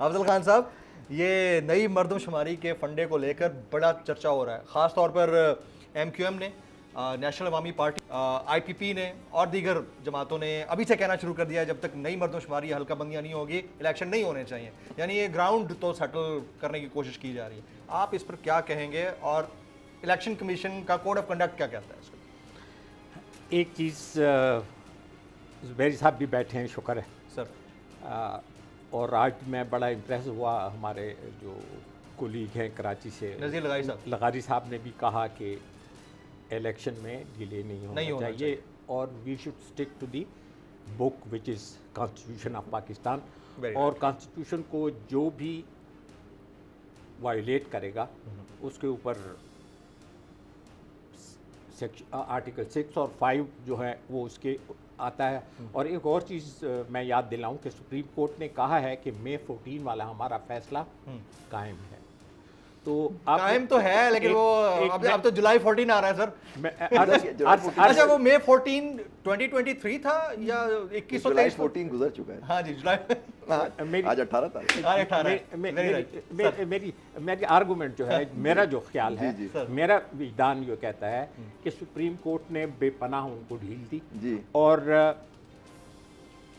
افضل خان صاحب، یہ نئی مردم شماری کے فنڈے کو لے کر بڑا چرچا ہو رہا ہے، خاص طور پر ایم کیو ایم نے، نیشنل عوامی پارٹی، آئی پی پی نے اور دیگر جماعتوں نے ابھی سے کہنا شروع کر دیا ہے جب تک نئی مردم شماری حلقہ بندیاں نہیں ہوگی الیکشن نہیں ہونے چاہیے. یعنی یہ گراؤنڈ تو سیٹل کرنے کی کوشش کی جا رہی ہے. آپ اس پر کیا کہیں گے اور الیکشن کمیشن کا کوڈ آف کنڈکٹ کیا کہتا ہے اس کو؟ ایک چیز، زبیر صاحب بھی بیٹھے ہیں، شکر ہے سر. اور آج میں بڑا امپریس ہوا، ہمارے جو کولیگ ہیں کراچی سے، نذیر لغاری صاحب، لغاری صاحب نے بھی کہا کہ الیکشن میں ڈیلے نہیں ہونا چاہیے اور we should stick to the book which is constitution of Pakistan. اور کانسٹیٹیوشن کو جو بھی وائلیٹ کرے گا اس کے اوپر آرٹیکل 6 اور 5 جو ہے وہ اس کے آتا ہے. اور ایک اور چیز میں یاد دلاؤں کہ سپریم کورٹ نے کہا ہے کہ مئی 14 والا ہمارا فیصلہ قائم ہے. تو قائم تو ہے لیکن وہ اب تو جولائی 14 آ رہا ہے سر. اچھا وہ مئی 14 2023 تھا یا 21 گزر چکا ہے. ہاں جی، جولائی آج 18 تاریخ. میری آرگومنٹ جو ہے، میرا جو خیال ہے، میرا وجدان یہ کہتا ہے کہ سپریم کورٹ نے بے پناہ ان کو ڈھیل دی اور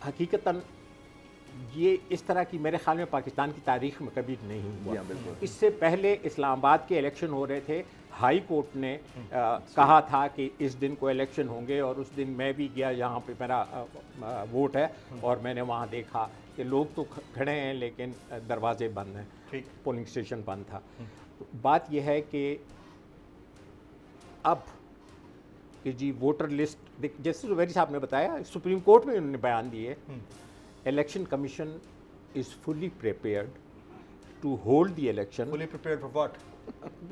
حقیقتاً یہ اس طرح کی میرے خیال میں پاکستان کی تاریخ میں کبھی نہیں ہوا. اس سے پہلے اسلام آباد کے الیکشن ہو رہے تھے، ہائی کورٹ نے کہا تھا کہ اس دن کو الیکشن ہوں گے اور اس دن میں بھی گیا جہاں پہ میرا ووٹ ہے اور میں نے وہاں دیکھا کہ لوگ تو کھڑے ہیں لیکن دروازے بند ہیں، پولنگ اسٹیشن بند تھا. بات یہ ہے کہ اب کہ جی ووٹر لسٹ، جیسے زبیری صاحب نے بتایا، سپریم کورٹ میں انہوں نے بیان دیے، election commission is fully prepared to hold the election. Fully prepared for what?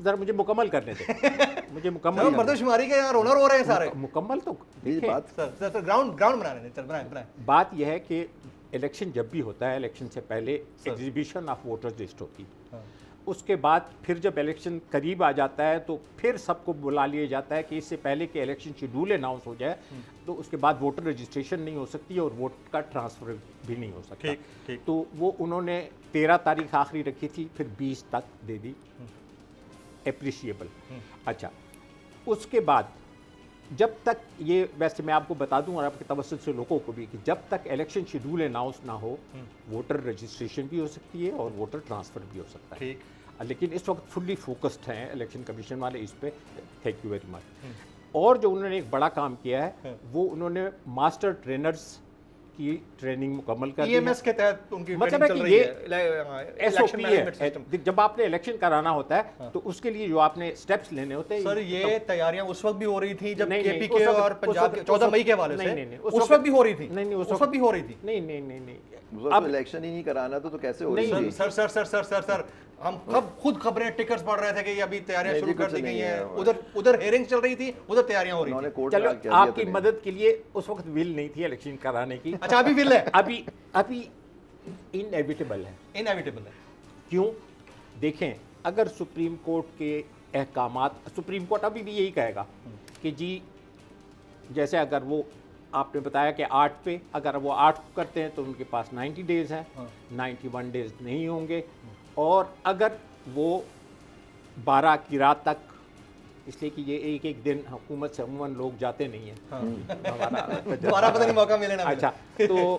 ذرا مجھے مکمل کرنے دیں، مجھے مکمل. مردم شماری کے یہاں رونر ہو رہے ہیں سارے. مکمل تو گراؤنڈ بنانے دیں، بنائیں. بات یہ ہے کہ الیکشن جب بھی ہوتا ہے، الیکشن سے پہلے ایگزیبیشن آف ووٹرز لسٹ ہوتی ہے. اس کے بعد پھر جب الیکشن قریب آ جاتا ہے تو پھر سب کو بلا لیا جاتا ہے کہ اس سے پہلے کہ الیکشن شیڈول اناؤنس ہو جائے تو اس کے بعد ووٹر رجسٹریشن نہیں ہو سکتی اور ووٹ کا ٹرانسفر بھی نہیں ہو سکتا. تو وہ انہوں نے 13 تاریخ آخری رکھی تھی، پھر 20 تک دے دی. اپریشیبل. اچھا، اس کے بعد جب تک یہ، ویسے میں آپ کو بتا دوں اور آپ کے توسط سے لوگوں کو بھی، کہ جب تک الیکشن شیڈول اناؤنس نہ ہو ووٹر رجسٹریشن بھی ہو سکتی ہے اور ووٹر ٹرانسفر بھی ہو سکتا ہے. لیکن اس وقت فلی فوکسڈ ہیں الیکشن کمیشن والے اس پہ. Thank you very much. اور جو انہوں نے ایک بڑا کام کیا ہے وہ انہوں نے ماسٹر ٹرینرز کی ٹریننگ مکمل کر دی. EMS کے تحت ان کی مطلب ہے کہ یہ ایس او پی ہے. جب آپ نے الیکشن کرانا ہوتا ہے تو اس کے لیے جو آپ نے سٹیپس لینے ہوتے ہیں. سر یہ تیاریاں اس وقت بھی ہو رہی تھیں جب کے پی کے اور پنجاب 14 مئی کے حوالے سے اس وقت بھی ہو رہی تھی. نہیں اس وقت بھی ہو رہی تھی. نہیں اب الیکشن ہی نہیں کرانا تو کیسے ہو رہی ہے؟ سر ہم خود خبریں ٹکرز پڑھ رہے تھے کہ ابھی تیاریاں شروع کر دی گئی ہیں. ادھر ہیئرنگ چل رہی تھی، ادھر تیاریاں ہو رہی تھیں. چلو آپ کی مدد کے لیے اس وقت ول نہیں تھی الیکشن کرانے کی. اچھا ابھی ول ہے؟ ابھی انیویٹیبل ہے. انیویٹیبل ہے. کیوں؟ دیکھیں، اگر سپریم کورٹ کے احکامات، سپریم کورٹ ابھی بھی یہی کہے گا کہ جی جیسے اگر وہ آپ نے بتایا کہ 8 پہ، اگر وہ 8 کرتے ہیں تو ان کے پاس 90 ڈیز ہیں، 91 ڈیز نہیں ہوں گے. اور اگر وہ 12 کی رات تک، اس لیے کہ یہ ایک دن حکومت سے عموماً لوگ جاتے نہیں ہیں، دوبارہ پتہ نہیں موقع ملے نا. اچھا تو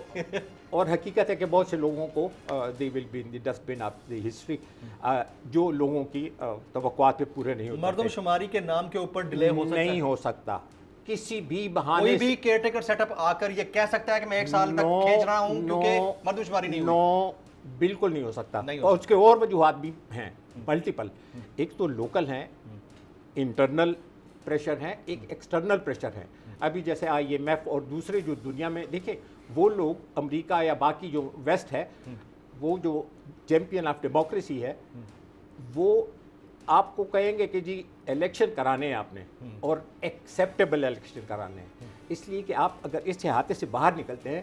اور حقیقت ہے کہ بہت سے لوگوں کو they will be in the dustbin of the history, جو لوگوں کی توقعات پہ پورے نہیں ہوتے. مردم شماری کے نام کے اوپر ڈیلے ہو سکتا ہے؟ نہیں ہو سکتا. کسی بھی بہانے کوئی بھی کیئر ٹیکر سیٹ اپ آ کر یہ کہہ سکتا ہے کہ میں 1 سال تک کھینچ رہا ہوں کیونکہ مردم شماری نہیں ہوئی. نو، بالکل نہیں ہو سکتا. اور اس کے اور وجوہات بھی ہیں ملٹیپل. ایک تو لوکل ہیں، انٹرنل پریشر ہیں، ایک ایکسٹرنل پریشر ہے. ابھی جیسے IMF اور دوسرے جو دنیا میں دیکھیں، وہ لوگ امریکہ یا باقی جو ویسٹ ہے، وہ جو چیمپئن آف ڈیموکریسی ہے، وہ آپ کو کہیں گے کہ جی الیکشن کرانے ہیں آپ نے اور ایکسیپٹیبل الیکشن کرانے ہیں. اس لیے کہ آپ اگر اس احاطے سے باہر نکلتے ہیں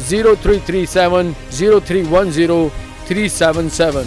0337 0310 377।